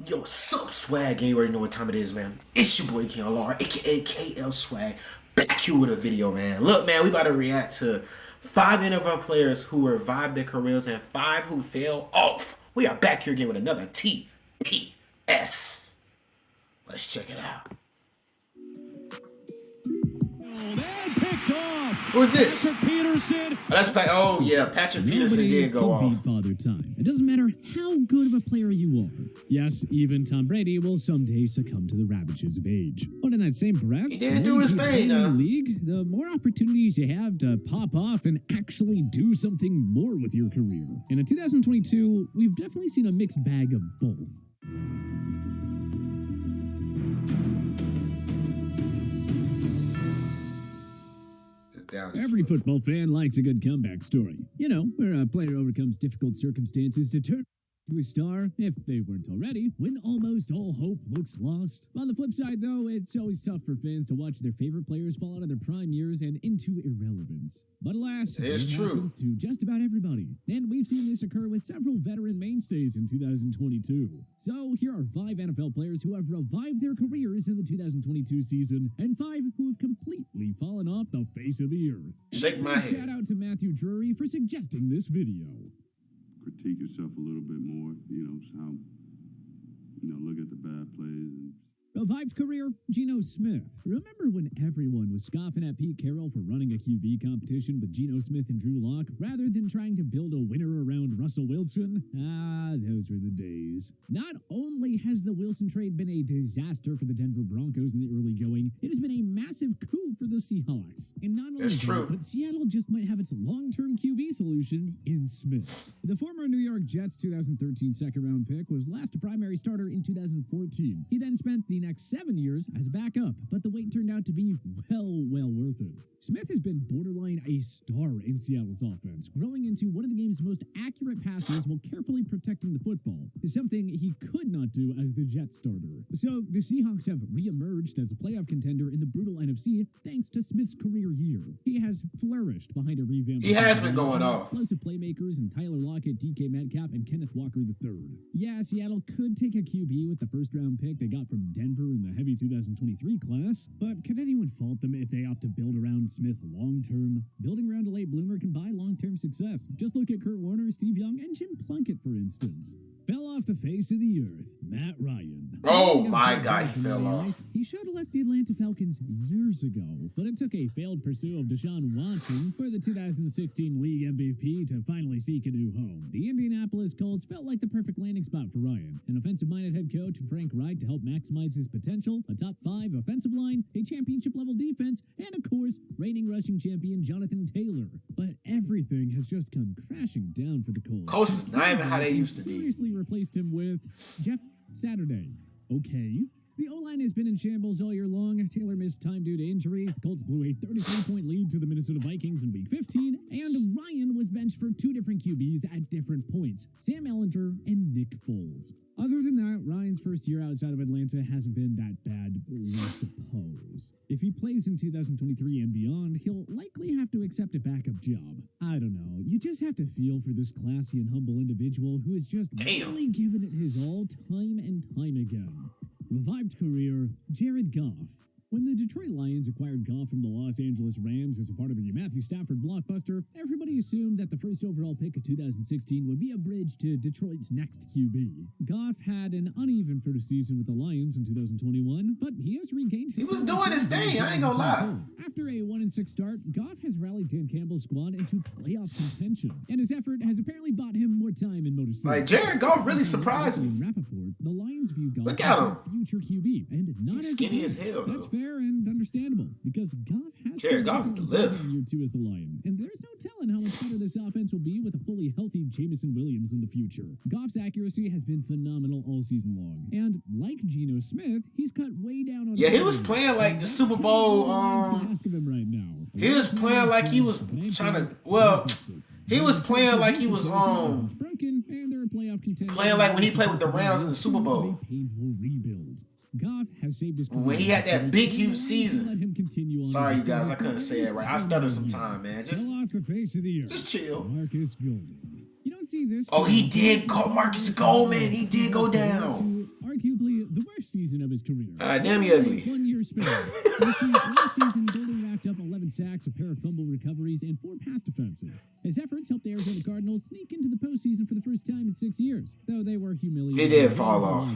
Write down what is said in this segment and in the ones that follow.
Yo, what's up, Swag? And you already know what time it is, man. It's your boy King LR, aka KL Swag, back here with a video, man. Look, man, we about to react to 5 NFL players who revived their careers and 5 who fell off. We are back here again with another TPS. Let's check it out. Who's this? Peterson. Let's play. Oh yeah, Patrick Peterson did go off. Beat Father Time. It doesn't matter how good of a player you are. Yes, even Tom Brady will someday succumb to the ravages of age. But in that same breath, He didn't do his thing, in the league, the more opportunities you have to pop off and actually do something more with your career. And in 2022, we've definitely seen a mixed bag of both. Every football fan likes a good comeback story. You know, where a player overcomes difficult circumstances to turn to a star, if they weren't already, when almost all hope looks lost. On the flip side, though, it's always tough for fans to watch their favorite players fall out of their prime years and into irrelevance. But alas, it's true. Happens to just about everybody. And we've seen this occur with several veteran mainstays in 2022. So here are 5 NFL players who have revived their careers in the 2022 season, and 5 who have completely fallen off the face of the earth. Shake my head. Shout out to Matthew Drury for suggesting this video. Critique yourself a little bit more, how, look at the bad plays. Revived career, Geno Smith. Remember when everyone was scoffing at Pete Carroll for running a QB competition with Geno Smith and Drew Lock rather than trying to build a winner around Russell Wilson? Ah, those were the days. Not only has the Wilson trade been a disaster for the Denver Broncos in the early going, it has been a massive coup for the Seahawks. And not only that, but Seattle just might have its long-term QB solution in Smith. The former New York Jets 2013 second-round pick was last a primary starter in 2014. He then spent the next 7 years as a backup, but the wait turned out to be well worth it. Smith has been borderline a star in Seattle's offense, growing into one of the game's most accurate passers while carefully protecting the football, something he could not do as the Jets starter. So the Seahawks have re-emerged as a playoff contender in the brutal NFC thanks to Smith's career year. He has flourished behind a revamped. He has been going off. Explosive playmakers and Tyler Lockett, DK Metcalf, and Kenneth Walker III. Yeah, Seattle could take a QB with the first-round pick they got from Denver in the heavy 2023 class, but can anyone fault them if they opt to build around Smith long-term? Building around a late bloomer can buy long-term success. Just look at Kurt Warner, Steve Young, and Jim Plunkett, for instance. Fell off the face of the earth, Matt Ryan. Oh my God, he fell off. He should have left the Atlanta Falcons years ago, but it took a failed pursuit of Deshaun Watson for the 2016 league MVP to finally seek a new home. The Indianapolis Colts felt like the perfect landing spot for Ryan. An offensive-minded head coach, Frank Reich, to help maximize his potential, a top 5 offensive line, a championship-level defense, and of course, reigning rushing champion Jonathan Taylor. But everything has just come crashing down for the Colts. Colts is not even how they used to be. Seriously replaced him with Jeff Saturday. Okay. The O-line has been in shambles all year long. Taylor missed time due to injury. The Colts blew a 33-point lead to the Minnesota Vikings in Week 15, and Ryan was benched for 2 different QBs at different points, Sam Ehlinger and Nick Foles. Other than that, Ryan's first year outside of Atlanta hasn't been that bad, I suppose. If he plays in 2023 and beyond, he'll likely have to accept a backup job. I don't know. You just have to feel for this classy and humble individual who has just really given it his all time and time again. Revived career, Jared Goff. When the Detroit Lions acquired Goff from the Los Angeles Rams as a part of the Matthew Stafford blockbuster, everybody assumed that the first overall pick of 2016 would be a bridge to Detroit's next QB. Goff had an uneven first season with the Lions in 2021, but he has regained his... He was doing his thing, I ain't gonna lie. After a 1-6 start, Goff has rallied Dan Campbell's squad into playoff contention, and his effort has apparently bought him more time in motorcycles. Like, Jared Goff really surprised me. Rappaport, the Lions view Goff Look at as him. a future QB, and not He's as skinny as hell, That's though. fair and understandable, because Goff has Jared Goff can live. year 2 as a Lion, and there's no telling how much better this offense will be with a fully healthy Jameson Williams in the future. Goff's accuracy has been phenomenal all season long, and like Geno Smith, he's cut way down on... Yeah, he was playing like the Super Bowl, ask of him right now. he was playing like he was trying to, well, he was playing like he was, broken, and they're a playoff contender. playing like when he played with the Rams in the Super Bowl. Painful rebuild. Goff has saved his When he had that big, huge season. Let him continue on. Sorry, you guys, I couldn't say it right. I stuttered some time, man. Fell off the face of the earth. Just chill. Marcus Golden. You don't see this. Oh, he did call Marcus Goldman. He did go down. worst season of his career. Damn, you ugly. 1 year span. You see, last season, Golden racked up 11 sacks, a pair of fumble recoveries, and 4 pass defenses. His efforts helped the Arizona Cardinals sneak into the postseason for the first time in 6 years, though they were humiliated. It did fall off.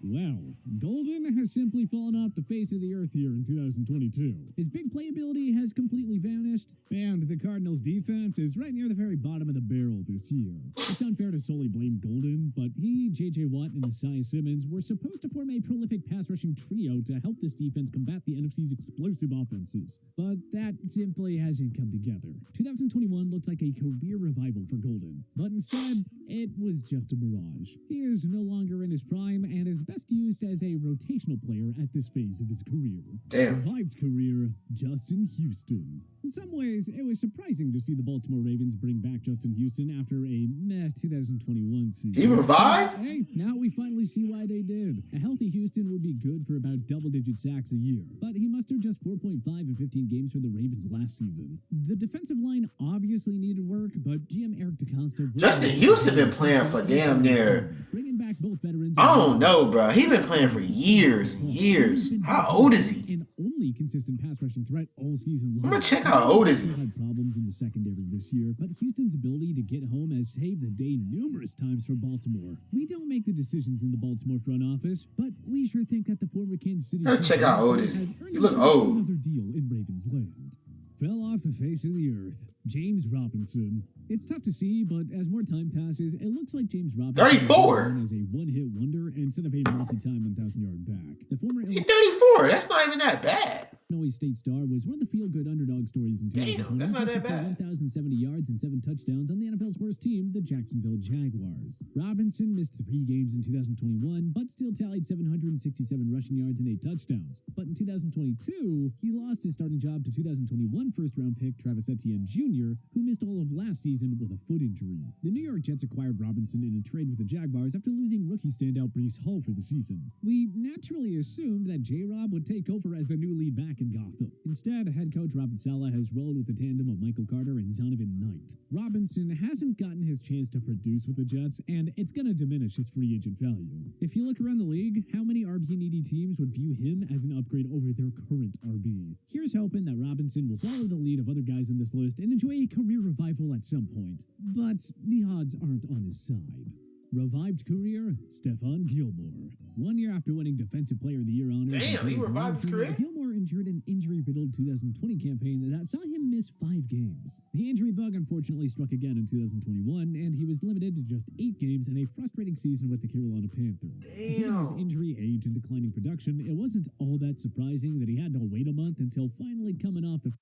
Well, Golden has simply fallen off the face of the earth here in 2022. His big playability has completely vanished, and the Cardinals' defense is right near the very bottom of the barrel this year. It's unfair to solely blame Golden, but he, J.J. Watt, and Isaiah Simmons were supposed to form a prolific pass-rushing trio to help this defense combat the NFC's explosive offenses. But that simply hasn't come together. 2021 looked like a career revival for Golden, but instead, it was just a mirage. He is no longer in his prime and is best used as a rotational player at this phase of his career. Damn. Revived career, Justin Houston. In some ways, it was surprising to see the Baltimore Ravens bring back Justin Houston after a meh 2021 season. He revived? Hey, now we finally see why they did. A healthy Houston would be good for about double-digit sacks a year, but he mustered just 4.5 in 15 games for the Ravens last season. The defensive line obviously needed work, but GM Eric DeCosta... Justin Houston been playing for damn near... Bringing back both veterans... I don't know, bro. He been playing for years and years. How old is he? An only consistent pass rushing threat all season long. I'm gonna check how old is he. Had problems in the secondary this year, but Houston's ability to get home has saved the day numerous times for Baltimore. We don't make the decisions in the Baltimore front office, but we sure think that the former Kansas City... Gotta check how old is he. He look old. Another deal in Ravens land. Fell off the face of the earth. James Robinson. It's tough to see, but as more time passes, it looks like James Robinson 34 as a one-hit wonder instead of a multi-time 1,000-yard back. The former He's 34. That's not even that bad. Illinois State star was one of the feel-good underdog stories in 2020. Damn, that's not that bad. 1,070 yards and 7 touchdowns on the NFL's worst team, the Jacksonville Jaguars. Robinson missed 3 games in 2021, but still tallied 767 rushing yards and 8 touchdowns. But in 2022, he lost his starting job to 2021 first-round pick Travis Etienne Jr., who missed all of last season with a foot injury. The New York Jets acquired Robinson in a trade with the Jaguars after losing rookie standout Breece Hall for the season. We naturally assumed that J-Rob would take over as the new lead back in Gotham. Instead, head coach Robert Saleh has rolled with the tandem of Michael Carter and Zonovan Knight. Robinson hasn't gotten his chance to produce with the Jets, and it's going to diminish his free agent value. If you look around the league, how many RB-needy teams would view him as an upgrade over their current RB? Here's hoping that Robinson will follow the lead of other guys in this list and enjoy a career revival at some point. But the odds aren't on his side. Revived career, Stephon Gilmore. 1 year after winning Defensive Player of the Year honors, Damn, he revived his career? Gilmore endured an injury-riddled 2020 campaign that saw him miss 5 games. The injury bug unfortunately struck again in 2021, and he was limited to just 8 games in a frustrating season with the Carolina Panthers. Due to his injury, age, and declining production, it wasn't all that surprising that he had to wait a month until finally coming off the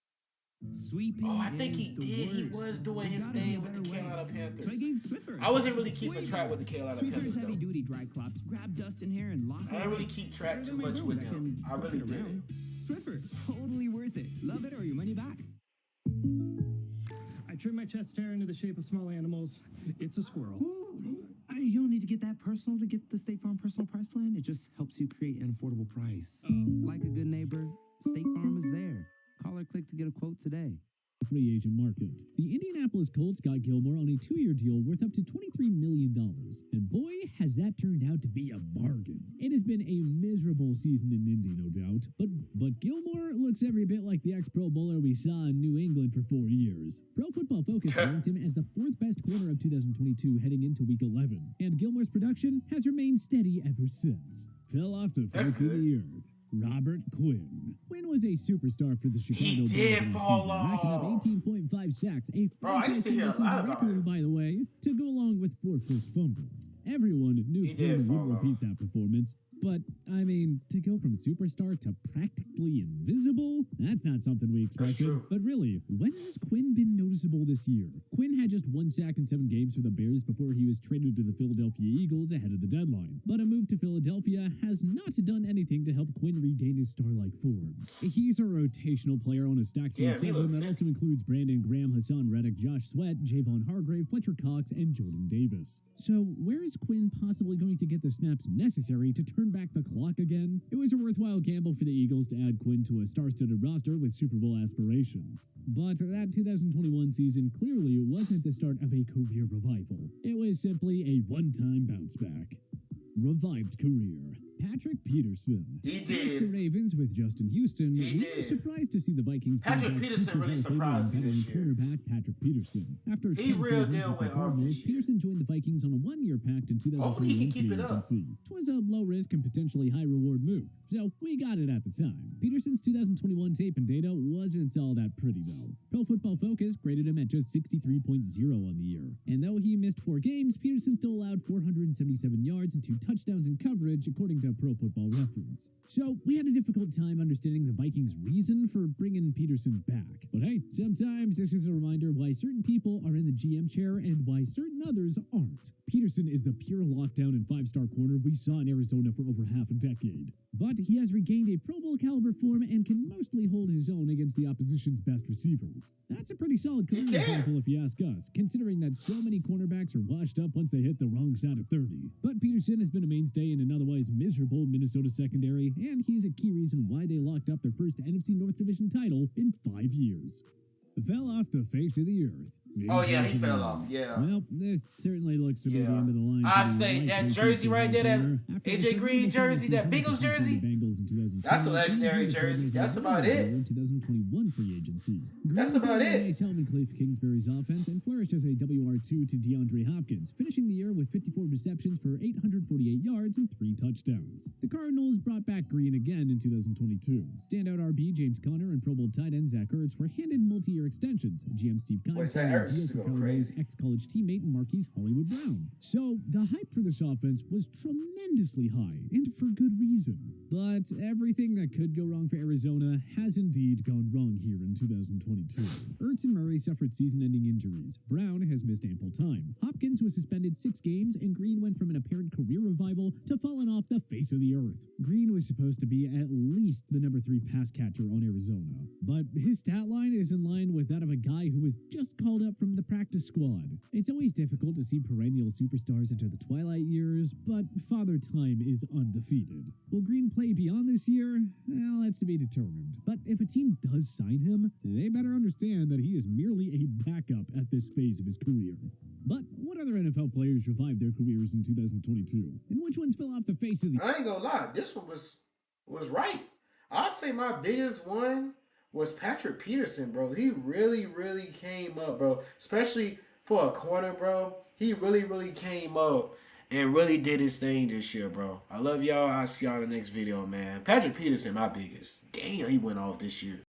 Sweeping. Oh, I think he did. He was doing his thing with the Carolina Panthers. I wasn't really keeping track with the Carolina Panthers, though. Heavy-duty dry cloths, grab dust in hair and lock I didn't really keep track too much with them. I really didn't. Swiffer, totally worth it. Love it or your money back. I trim my chest hair into the shape of small animals. It's a squirrel. You don't need to get that personal to get the State Farm Personal Price Plan. It just helps you create an affordable price. Like a good neighbor, State Farm is there. Call or click to get a quote today. Free agent market. The Indianapolis Colts got Gilmore on a 2-year deal worth up to $23 million. And boy, has that turned out to be a bargain. It has been a miserable season in Indy, no doubt. But Gilmore looks every bit like the ex-Pro Bowler we saw in New England for 4 years. Pro Football Focus ranked him as the 4th best corner of 2022 heading into Week 11. And Gilmore's production has remained steady ever since. Fell off the face of the earth. Robert Quinn. Quinn was a superstar for the Chicago Bears did fall season, racking up off. 18.5 sacks, a Bro, I used to hear a season lot about record, him. by the way, to go along with 4 forced fumbles. Everyone knew He did Quinn fall would off. repeat that performance, but, I mean, to go from superstar to practically invisible, that's not something we expected. true. But really, when has Quinn been noticeable this year? Quinn had just 1 sack in 7 games for the Bears before he was traded to the Philadelphia Eagles ahead of the deadline. But a move to Philadelphia has not done anything to help Quinn regain his star-like form. He's a rotational player on a stacked field Yeah, he looked that also includes Brandon Graham, Hassan Reddick, Josh Sweat, Javon Hargrave, Fletcher Cox, and Jordan Davis. So where is Quinn possibly going to get the snaps necessary to turn back the clock again? It was a worthwhile gamble for the Eagles to add Quinn to a star-studded roster with Super Bowl aspirations. But that 2021 season clearly wasn't the start of a career revival. It was simply a one-time bounce back. Revived career. Patrick Peterson. He Like the did. Ravens with Justin Houston, He we did. were surprised to see the Vikings bring Patrick back Peterson future really Hall of Famer surprised me and this veteran year. cornerback Patrick Peterson. After He 10 real seasons deal with the went off Cardinals, this year. Peterson joined the Vikings on a one-year pact in 2021 Hopefully he can keep free it up. agency. It was a low-risk and potentially high-reward move, so we got it at the time. Peterson's 2021 tape and data wasn't all that pretty, though. Pro Football Focus graded him at just 63.0 on the year. And though he missed 4 games, Peterson still allowed 477 yards and 2 touchdowns in coverage, according to Pro Football Reference. So we had a difficult time understanding the Vikings' reason for bringing Peterson back. But hey, sometimes this is a reminder why certain people are in the GM chair and why certain others aren't. Peterson is the pure lockdown and 5-star corner we saw in Arizona for over half a decade. But he has regained a Pro Bowl caliber form and can mostly hold his own against the opposition's best receivers. That's a pretty solid career example if you ask us, considering that so many cornerbacks are washed up once they hit the wrong side of 30. But Peterson has been a mainstay in an otherwise miserable Minnesota secondary, and he's a key reason why they locked up their first NFC North Division title in 5 years. Fell off the face of the earth. Oh yeah, he fell off. Yeah. Well, this certainly looks to be the Yeah. end of the line. I for the say White that Patriots jersey right there, that after AJ the Green terrible jersey, that season Bengals with the jersey. Cincinnati Bengals in 2020, That's a legendary and the jersey. Cardinals That's were about really it. good in 2021 free agency. That's Green about found a it. nice helm in Cliff Kingsbury's offense and flourished as a WR2 to DeAndre Hopkins, finishing the year with 54 receptions for 848 yards and 3 touchdowns. The Cardinals brought back Green again in 2022. Standout RB James Conner and Pro Bowl tight end Zach Ertz were handed multi-year extensions. GM Steve Keim Wait, signed Zach a Ertz deal is for going Cowboys crazy. ex-college teammate Marquise Hollywood Brown. So the hype for this offense was tremendously high, and for good reason. But everything that could go wrong for Arizona has indeed gone wrong here in 2022. Ertz and Murray suffered season-ending injuries. Brown has missed ample time. Hopkins was suspended 6 games, and Green went from an apparent career revival to falling off the face of the earth. Green was supposed to be at least the number 3 pass catcher on Arizona, but his stat line is in line with that of a guy who was just called up from the practice squad. It's always difficult to see perennial superstars enter the twilight years, but Father Time is undefeated. Will Green play beyond this year? Well, that's to be determined. But if a team does sign him, they better understand that he is merely a backup at this phase of his career. But what other NFL players revived their careers in 2022? And which ones fell off the face of the I ain't gonna lie, this one was right. I'd say my biggest one was Patrick Peterson, bro. He really came up, bro. Especially for a corner, bro. He really came up and really did his thing this year, bro. I love y'all. I'll see y'all in the next video, man. Patrick Peterson, my biggest. Damn, he went off this year.